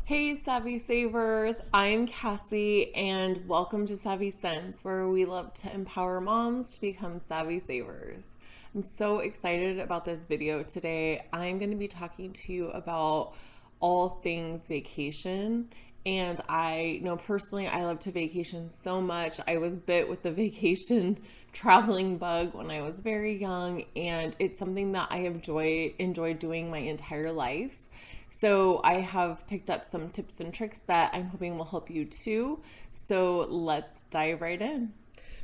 Hey Savvy Savers, I'm Cassie and welcome to Savvy Sense, where we love to empower moms to become savvy savers. I'm so excited about this video today. I'm going to be talking to you about all things vacation. And I know personally I love to vacation so much. I was bit with the vacation traveling bug when I was very young, and it's something that I have enjoyed doing my entire life. So I have picked up some tips and tricks that I'm hoping will help you too. So let's dive right in.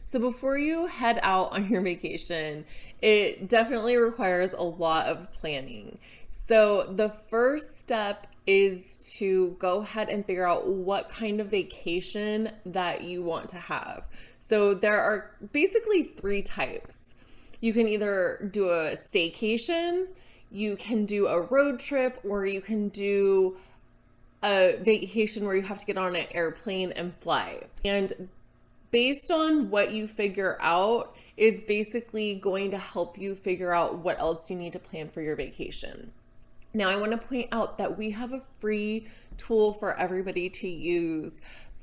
So before you head out on your vacation, it definitely requires a lot of planning. So the first step is to go ahead and figure out what kind of vacation that you want to have. So there are basically three types. You can either do a staycation, you can do a road trip, or you can do a vacation where you have to get on an airplane and fly. And based on what you figure out is basically going to help you figure out what else you need to plan for your vacation. Now, I want to point out that we have a free tool for everybody to use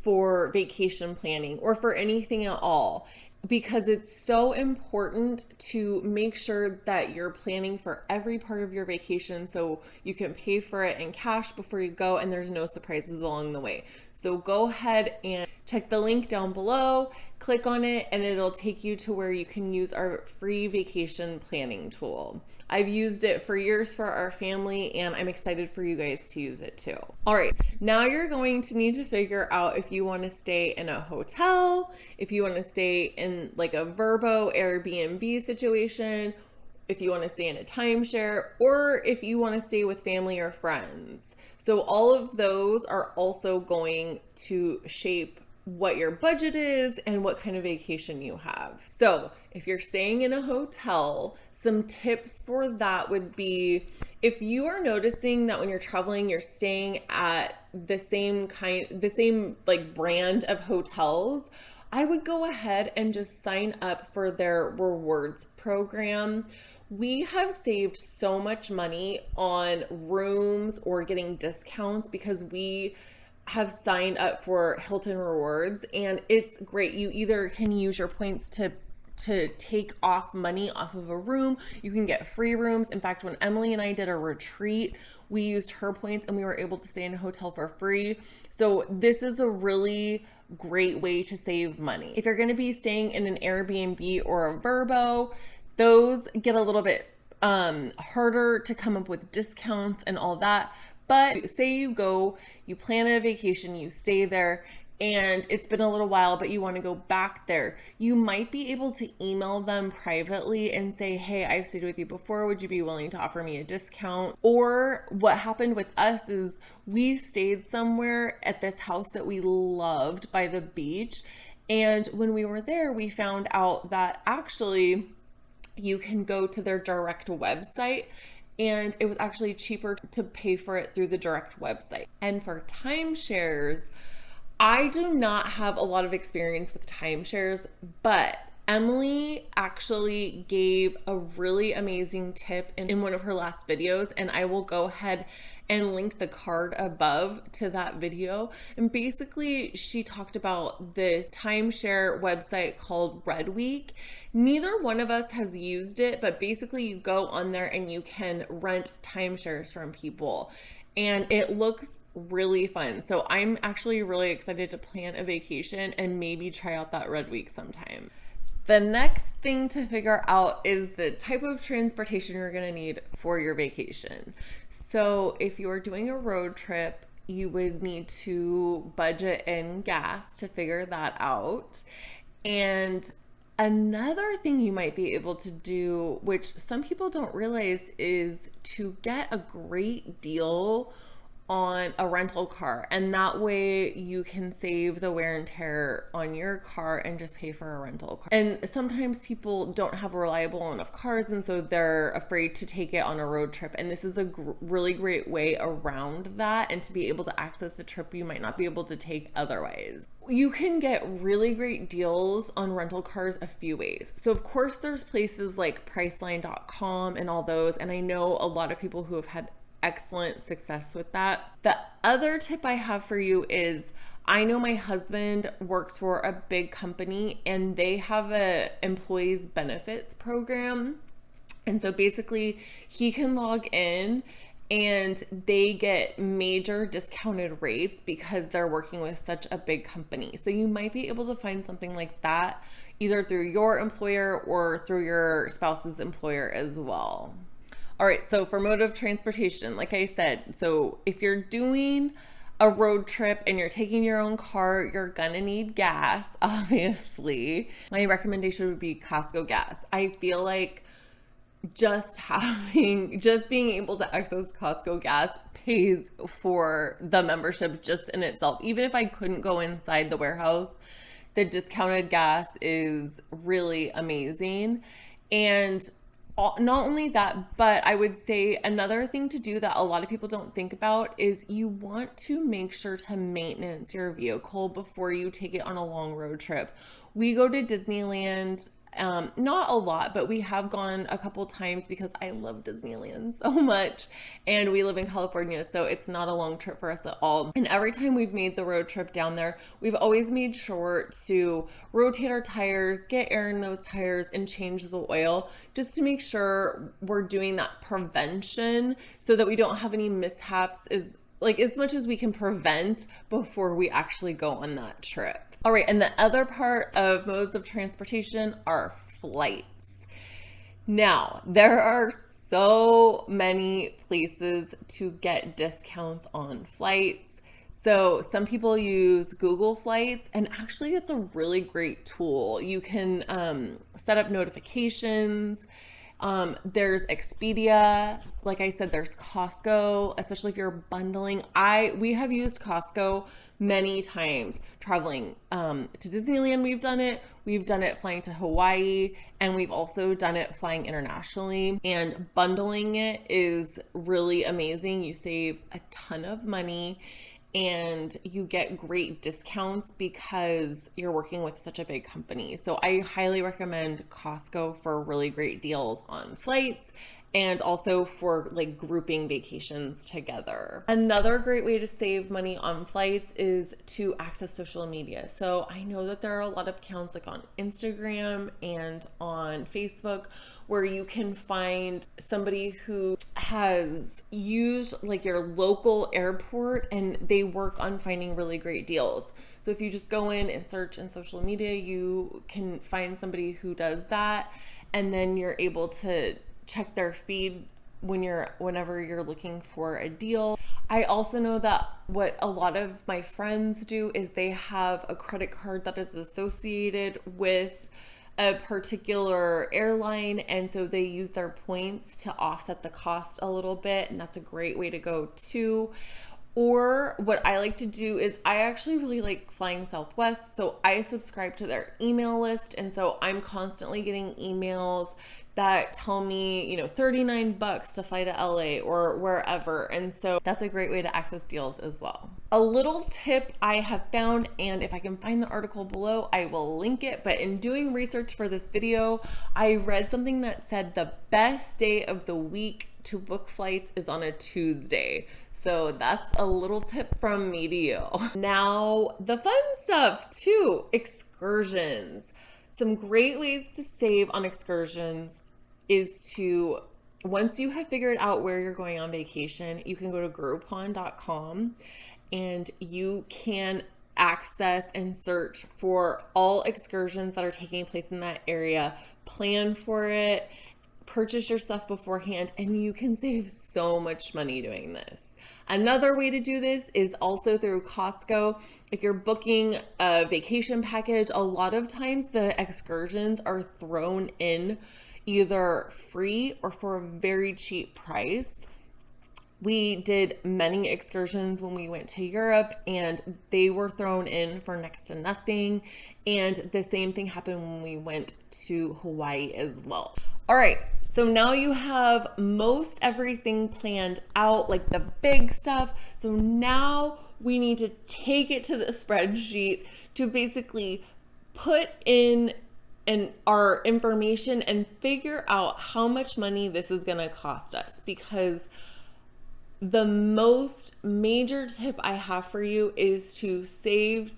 for vacation planning or for anything at all, because it's so important to make sure that you're planning for every part of your vacation so you can pay for it in cash before you go and there's no surprises along the way. So go ahead and check the link down below, click on it, and it'll take you to where you can use our free vacation planning tool. I've used it for years for our family, and I'm excited for you guys to use it too. All right, now you're going to need to figure out if you want to stay in a hotel, if you want to stay in like a Vrbo Airbnb situation, if you want to stay in a timeshare, or if you want to stay with family or friends. So all of those are also going to shape what your budget is and what kind of vacation you have. So if you're staying in a hotel, some tips for that would be, if you are noticing that when you're traveling, you're staying at the same like brand of hotels, I would go ahead and just sign up for their rewards program. We have saved so much money on rooms or getting discounts because we have signed up for Hilton Rewards, and it's great. You either can use your points to take off money off of a room. You can get free rooms. In fact, when Emily and I did a retreat, we used her points and we were able to stay in a hotel for free. So this is a really great way to save money. If you're going to be staying in an Airbnb or a Vrbo, those get a little bit harder to come up with discounts and all that. But say you go, you plan a vacation, you stay there, and it's been a little while, but you want to go back there. You might be able to email them privately and say, hey, I've stayed with you before. Would you be willing to offer me a discount? Or what happened with us is we stayed somewhere at this house that we loved by the beach. And when we were there, we found out that actually you can go to their direct website, and it was actually cheaper to pay for it through the direct website. And for timeshares, I do not have a lot of experience with timeshares, but Emily actually gave a really amazing tip in one of her last videos, and I will go ahead and link the card above to that video. And basically, she talked about this timeshare website called Red Week. Neither one of us has used it, but basically you go on there and you can rent timeshares from people, and it looks really fun. So I'm actually really excited to plan a vacation and maybe try out that Red Week sometime. The next thing to figure out is the type of transportation you're going to need for your vacation. So if you're doing a road trip, you would need to budget in gas to figure that out. And another thing you might be able to do, which some people don't realize, is to get a great deal on a rental car, and that way you can save the wear and tear on your car and just pay for a rental car. And sometimes people don't have reliable enough cars, and so they're afraid to take it on a road trip, and this is a really great way around that and to be able to access the trip you might not be able to take otherwise. You can get really great deals on rental cars a few ways. So of course there's places like Priceline.com and all those, and I know a lot of people who have had excellent success with that. The other tip I have for you is, I know my husband works for a big company and they have a employees benefits program. And so basically he can log in and they get major discounted rates because they're working with such a big company. So you might be able to find something like that either through your employer or through your spouse's employer as well. All right, so for mode of transportation, like I said, so if you're doing a road trip and you're taking your own car, you're gonna need gas, obviously. My recommendation would be Costco gas. I feel like just being able to access Costco gas pays for the membership just in itself. Even if I couldn't go inside the warehouse, the discounted gas is really amazing. And not only that, but I would say another thing to do that a lot of people don't think about is you want to make sure to maintenance your vehicle before you take it on a long road trip. We go to Disneyland, not a lot, but we have gone a couple times because I love Disneyland so much, and we live in California, so it's not a long trip for us at all. And every time we've made the road trip down there, we've always made sure to rotate our tires, get air in those tires, and change the oil just to make sure we're doing that prevention so that we don't have any mishaps, as much as we can prevent before we actually go on that trip. All right, and the other part of modes of transportation are flights. Now, there are so many places to get discounts on flights. So some people use Google Flights, and actually it's a really great tool. You can set up notifications. There's Expedia. Like I said, there's Costco, especially if you're bundling. We have used Costco many times traveling to Disneyland. We've done it flying to Hawaii, and we've also done it flying internationally. And bundling it is really amazing. You save a ton of money and you get great discounts because you're working with such a big company. So I highly recommend Costco for really great deals on flights and also for like grouping vacations together. Another great way to save money on flights is to access social media. So I know that there are a lot of accounts like on Instagram and on Facebook where you can find somebody who has used like your local airport and they work on finding really great deals. So if you just go in and search in social media, you can find somebody who does that, and then you're able to check their feed whenever you're looking for a deal. I also know that what a lot of my friends do is they have a credit card that is associated with a particular airline, and so they use their points to offset the cost a little bit, and that's a great way to go too. Or what I like to do is I actually really like flying Southwest, so I subscribe to their email list, and so I'm constantly getting emails that tell me, $39 to fly to LA or wherever. And so that's a great way to access deals as well. A little tip I have found, and if I can find the article below, I will link it. But in doing research for this video, I read something that said the best day of the week to book flights is on a Tuesday. So that's a little tip from me to you. Now, the fun stuff too, excursions. Some great ways to save on excursions is to, once you have figured out where you're going on vacation, you can go to Groupon.com and you can access and search for all excursions that are taking place in that area, plan for it, purchase your stuff beforehand, and you can save so much money doing this. Another way to do this is also through Costco. If you're booking a vacation package, a lot of times the excursions are thrown in either free or for a very cheap price. We did many excursions when we went to Europe and they were thrown in for next to nothing. And the same thing happened when we went to Hawaii as well. All right, so now you have most everything planned out, like the big stuff. So now we need to take it to the spreadsheet to basically put in our information and figure out how much money this is gonna cost us, because The most major tip I have for you is to save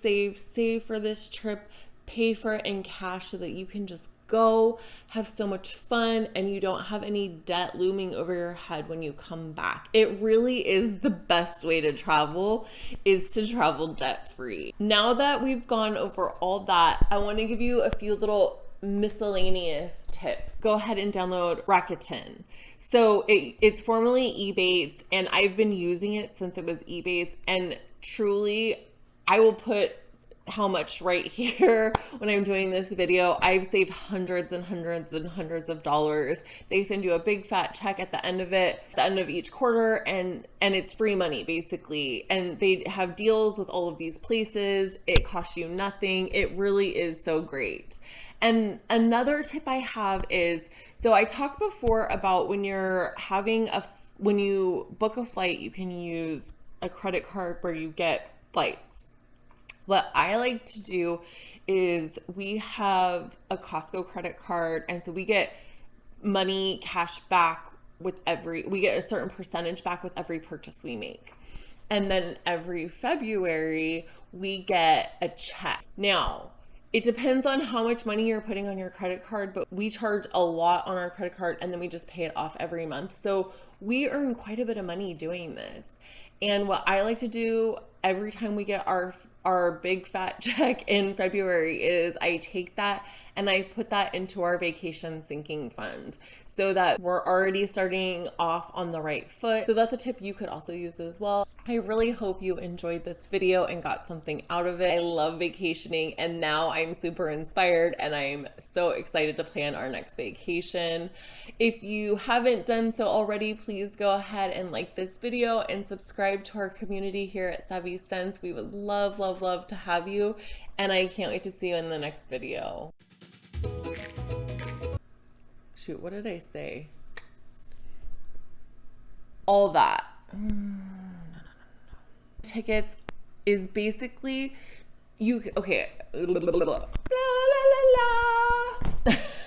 for this trip, pay for it in cash so that you can just go have so much fun and you don't have any debt looming over your head when you come back. It really is the best way to travel, is to travel debt free. Now that we've gone over all that, I want to give you a few little miscellaneous tips. Go ahead and download Rakuten. So it's formerly Ebates, and I've been using it since it was Ebates, and truly I will put how much right here when I'm doing this video. I've saved hundreds and hundreds of dollars. They send you a big fat check at the end of it, at the end of each quarter, and it's free money basically. And they have deals with all of these places. It costs you nothing. It really is so great. And another tip I have is, so I talked before about when you book a flight, you can use a credit card where you get flights. What I like to do is we have a Costco credit card, and so we get money cash back we get a certain percentage back with every purchase we make. And then every February we get a check. Now, it depends on how much money you're putting on your credit card, but we charge a lot on our credit card and then we just pay it off every month. So we earn quite a bit of money doing this. And what I like to do every time we get our big fat check in February is I take that and I put that into our vacation sinking fund so that we're already starting off on the right foot. So that's a tip you could also use as well. I really hope you enjoyed this video and got something out of it. I love vacationing, and now I'm super inspired and I'm so excited to plan our next vacation. If you haven't done so already, please go ahead and like this video and subscribe to our community here at Savvy Sense. We would love to have you, and I can't wait to see you in the next video. Shoot, what did I say? All that. Tickets is basically okay.